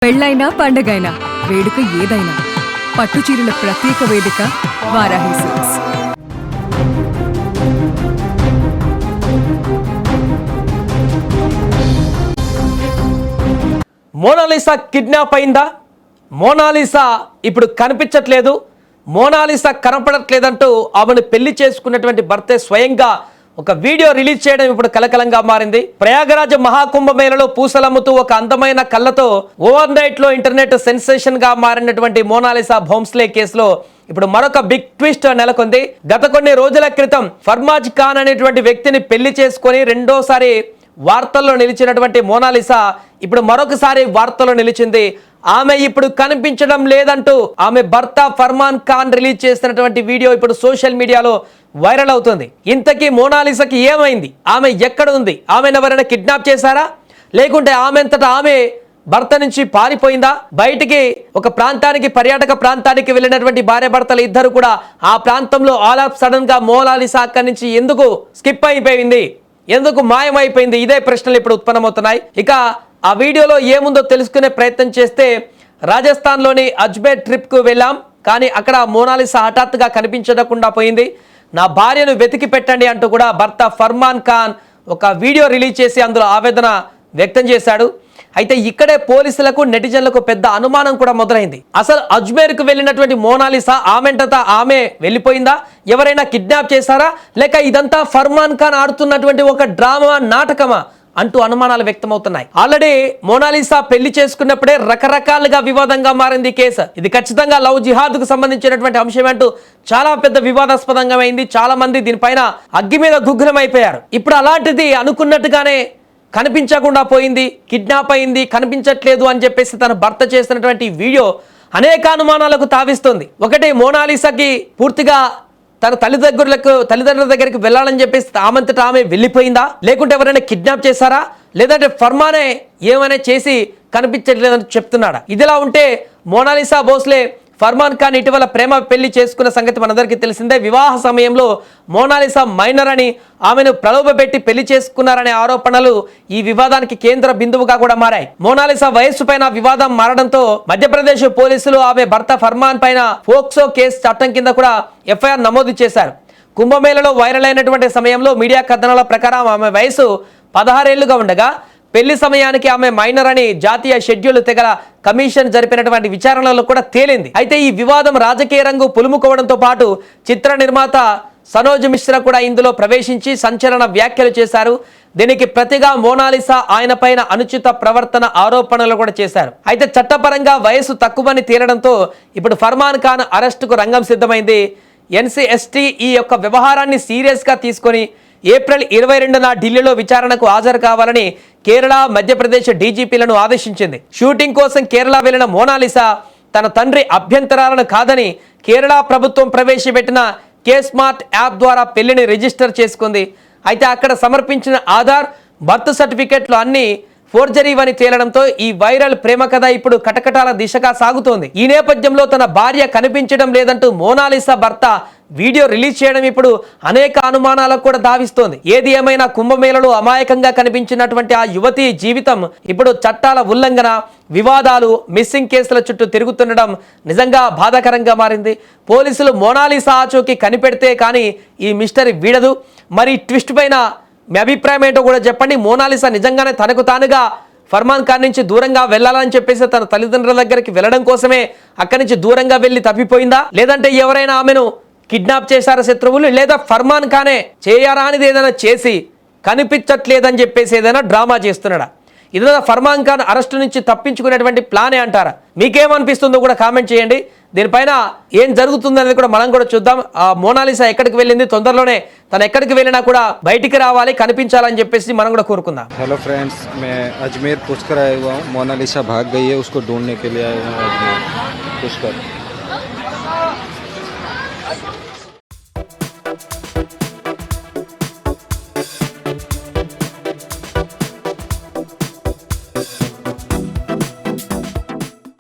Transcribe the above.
పెళ్ళైనా పండగైనా వేడుక ఏదైనా పట్టుచీరల ప్రత్యేక వేదిక వారాహి సిల్క్స్. మోనాలిసా కిడ్నాప్ అయిందా? మోనాలిసా ఇప్పుడు కనిపించట్లేదు, మోనాలిసా కనపడట్లేదంటూ ఆమెను పెళ్లి చేసుకున్నటువంటి భర్తే స్వయంగా ఒక వీడియో రిలీజ్ చేయడం ఇప్పుడు కలకలంగా మారింది. ప్రయాగరాజ మహాకుంభమేళలో పూసలమ్ముతూ ఒక అందమైన కళ్ళతో ఓవర్ నైట్ లో ఇంటర్నెట్ సెన్సేషన్ గా మారినటువంటి మోనాలిసా భోంస్లే కేసులో ఇప్పుడు మరొక బిగ్ ట్విస్ట్ నెలకొంది. గత కొన్ని రోజుల క్రితం ఫర్మాజ్ ఖాన్ అనేటువంటి వ్యక్తిని పెళ్లి చేసుకొని రెండోసారి వార్తల్లో నిలిచినటువంటి మోనాలిసా ఇప్పుడు మరొకసారి వార్తల్లో నిలిచింది. ఆమె ఇప్పుడు కనిపించడం లేదంటూ ఆమె భర్త ఫర్మాన్ ఖాన్ రిలీజ్ చేసినటువంటి వీడియో ఇప్పుడు సోషల్ మీడియాలో వైరల్ అవుతుంది. ఇంతకీ మోనాలిసాకి ఏమైంది? ఆమె ఎక్కడ ఉంది? ఆమెను ఎవరైనా కిడ్నాప్ చేశారా, లేకుంటే ఆమెంతటా ఆమె భర్త నుంచి పారిపోయిందా? బయటికి ఒక ప్రాంతానికి, పర్యాటక ప్రాంతానికి వెళ్ళినటువంటి భార్య భర్తలు ఇద్దరు కూడా ఆ ప్రాంతంలో ఆల్ ఆఫ్ సడన్ గా మోనాలిసా అక్కడి నుంచి ఎందుకు స్కిప్ అయిపోయింది, ఎందుకు మాయమైపోయింది? ఇదే ప్రశ్నలు ఇప్పుడు ఉత్పన్నమవుతున్నాయి. ఇక ఆ వీడియోలో ఏముందో తెలుసుకునే ప్రయత్నం చేస్తే, రాజస్థాన్లోని అజ్మేర్ ట్రిప్కు వెళ్ళాం, కానీ అక్కడ మోనాలిసా హఠాత్తుగా కనిపించకుండా పోయింది. నా భార్యను వెతికి పెట్టండి అంటూ కూడా భర్త ఫర్మాన్ ఖాన్ ఒక వీడియో రిలీజ్ చేసి అందులో ఆవేదన వ్యక్తం చేశాడు. అయితే ఇక్కడే పోలీసులకు, నెటిజన్లకు పెద్ద అనుమానం కూడా మొదలైంది. అసలు అజ్మేర్కు వెళ్ళినటువంటి మోనాలిసా ఆమెంటతా ఆమె వెళ్ళిపోయిందా, ఎవరైనా కిడ్నాప్ చేశారా, లేక ఇదంతా ఫర్మాన్ ఖాన్ ఆడుతున్నటువంటి ఒక డ్రామా, నాటకమా అంటూ అనుమానాలు వ్యక్తమవుతున్నాయి. ఆల్రెడీ మోనాలిసా పెళ్లి చేసుకున్నప్పుడే రకరకాలుగా వివాదంగా మారింది కేసు. ఇది ఖచ్చితంగా లవ్ జిహాద్ కు సంబంధించినటువంటి అంశం అంటూ చాలా పెద్ద వివాదాస్పదంగా అయింది. చాలా మంది దీనిపైన అగ్గి మీద గుగ్గులం అయిపోయారు. ఇప్పుడు అలాంటిది అనుకున్నట్టుగానే కనిపించకుండా పోయింది, కిడ్నాప్ అయింది, కనిపించట్లేదు అని చెప్పేసి తన భర్త చేసినటువంటి వీడియో అనేక అనుమానాలకు తావిస్తుంది. ఒకటి, మోనాలిసాకి పూర్తిగా తన తల్లిదండ్రుల దగ్గరికి వెళ్ళాలని చెప్పేసి ఆమంతటా ఆమె వెళ్ళిపోయిందా, లేకుంటే ఎవరైనా కిడ్నాప్ చేశారా, లేదంటే ఫర్మానే ఏమైనా చేసి కనిపించట్లేదని చెప్తున్నాడా? ఇదిలా ఉంటే మోనాలిసా భోంస్లే ఫర్మాన్ ఖాన్ ఇటీవల ప్రేమ పెళ్లి చేసుకున్న సంగతి మనందరికీ తెలిసిందే. వివాహ సమయంలో మోనాలిసా మైనర్ అని ఆమెను ప్రలోభపెట్టి పెళ్లి చేసుకున్నారనే ఆరోపణలు ఈ వివాదానికి కేంద్ర బిందువుగా కూడా మారాయి. మోనాలిసా వయస్సు పైన వివాదం మారడంతో మధ్యప్రదేశ్ పోలీసులు ఆమె భర్త ఫర్మాన్ పైన పోక్సో కేసు చట్టం కింద కూడా ఎఫ్ఐఆర్ నమోదు చేశారు. కుంభమేళలో వైరల్ అయినటువంటి సమయంలో మీడియా కథనాల ప్రకారం ఆమె వయసు 16 ఏళ్లుగా ఉండగా పెళ్లి సమయానికి ఆమె మైనర్ అని జాతీయ షెడ్యూల్ తెగల కమిషన్ జరిపినటువంటి విచారణలో కూడా తేలింది. అయితే ఈ వివాదం రాజకీయ రంగు పులుముకోవడంతో పాటు చిత్ర నిర్మాత సనోజ్ మిశ్రా కూడా ఇందులో ప్రవేశించి సంచలన వ్యాఖ్యలు చేశారు. దీనికి ప్రతిగా మోనాలిసా ఆయన పైన అనుచిత ప్రవర్తన ఆరోపణలు కూడా చేశారు. అయితే చట్టపరంగా వయసు తక్కువని తేలడంతో ఇప్పుడు ఫర్మాన్ ఖాన్ అరెస్టుకు రంగం సిద్ధమైంది. ఎన్సీఎస్టీ ఈ యొక్క వ్యవహారాన్ని సీరియస్ గా తీసుకొని ఏప్రిల్ 22న ఢిల్లీలో విచారణకు హాజరు కావాలని కేరళ, మధ్యప్రదేశ్ డీజీపీలను ఆదేశించింది. షూటింగ్ కోసం కేరళ వెళ్లిన మోనాలిసా తన తండ్రి అభ్యంతరాలను కాదని కేరళ ప్రభుత్వం ప్రవేశపెట్టిన కేస్మార్ట్ యాప్ ద్వారా పెళ్లిని రిజిస్టర్ చేసుకుంది. అయితే అక్కడ సమర్పించిన ఆధార్, బర్త్ సర్టిఫికెట్లు అన్ని ఫోర్జరీవని తేలడంతో ఈ వైరల్ ప్రేమ కథ ఇప్పుడు కటకటాల దిశగా సాగుతోంది. ఈ నేపథ్యంలో తన భార్య కనిపించడం లేదంటూ మోనాలిసా భర్త వీడియో రిలీజ్ చేయడం ఇప్పుడు అనేక అనుమానాలకు కూడా దావిస్తోంది. ఏది ఏమైనా కుంభమేళలో అమాయకంగా కనిపించినటువంటి ఆ యువతి జీవితం ఇప్పుడు చట్టాల ఉల్లంఘన, వివాదాలు, మిస్సింగ్ కేసుల చుట్టూ తిరుగుతుండడం నిజంగా బాధాకరంగా మారింది. పోలీసులు మోనాలిసా ఆచూకీ కనిపెడితే కానీ ఈ మిస్టరీ వీడదు. మరి ట్విస్ట్ పైన మీ అభిప్రాయం ఏంటో కూడా చెప్పండి. మోనాలిసా నిజంగానే తనకు తానుగా ఫర్మాన్ ఖాన్ నుంచి దూరంగా వెళ్ళాలని చెప్పేసి తన తల్లిదండ్రుల దగ్గరికి వెళ్ళడం కోసమే అక్కడి నుంచి దూరంగా వెళ్ళి తప్పిపోయిందా, లేదంటే ఎవరైనా ఆమెను కిడ్నాప్ చేశారా శత్రువులు, లేదా ఫర్మాన్ ఖానే చేయరా అనేది ఏదైనా చేసి కనిపించట్లేదని చెప్పేసి ఏదైనా డ్రామా చేస్తున్నాడా? ఇదంతా ఫర్మాన్ ఖాన్ అరెస్టు నుంచి తప్పించుకునేటువంటి ప్లానే అంటారా? మీకేమనిపిస్తుందో కూడా కామెంట్ చేయండి. దీనిపైన ఏం జరుగుతుందనేది కూడా మనం కూడా చూద్దాం. ఆ మోనాలిసా ఎక్కడికి వెళ్ళింది, తొందరలోనే తను ఎక్కడికి వెళ్ళినా కూడా బయటికి రావాలి, కనిపించాలని చెప్పేసి మనం కూడా కోరుకుందాం. हेलो फ्रेंड्स, मैं अजमेर पुष्कर आया हुआ हूँ. मोनालिसा भाग गई है, उसको ढूंढने के लिए आया हूँ अजमेर पुष्कर.